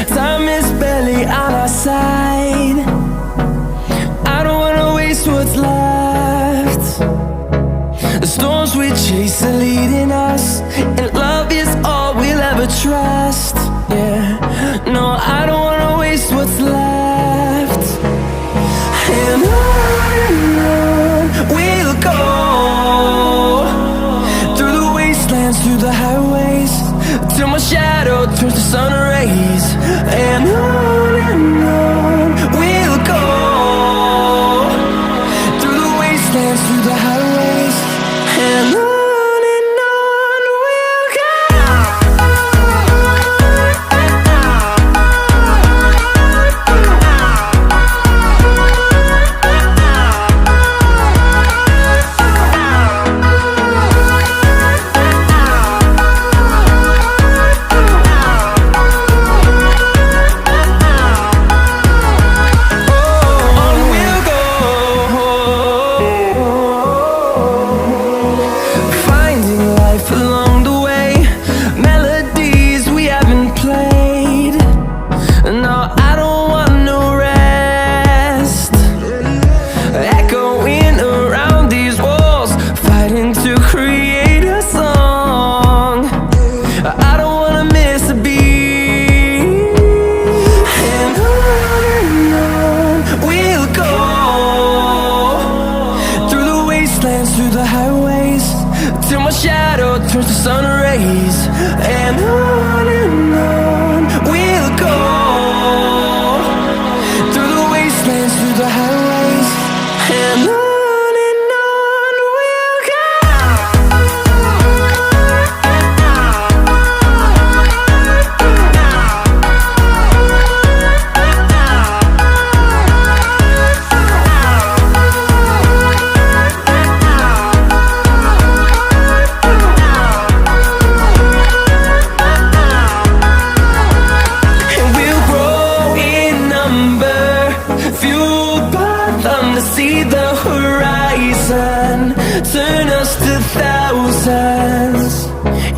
Time is barely on our side. I don't wanna waste what's left. The storms we chase are leading us, and love is all we'll ever trust. Yeah, no, I don't wanna waste what's left. And on we'll go, through the wastelands, through the highways, till my shadow turns to sun rays. And on we'll go, through the wastelands, through the highways, and on we'll go. Through the highways, till my shadow turns to sun rays. And on we'll go, through the wastelands, through the highways, and on. To see the horizon turn us to thousands,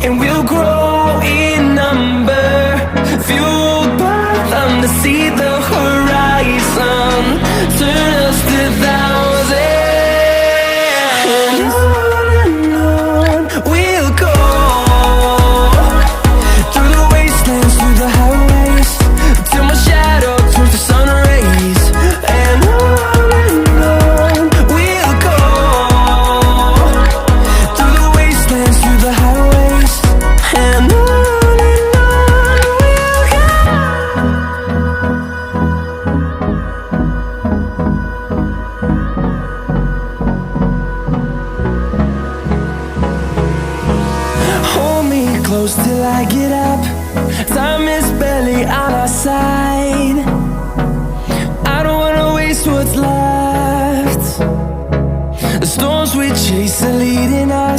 and we'll grow in number, fueled by them. To see the horizon turn us to thousands, and on we'll go, through the wastelands, through the highways, till my shadow turns to sun rays. And on close till I get up. Time is barely on our side. I don't wanna waste what's left. The storms we chase are leading us.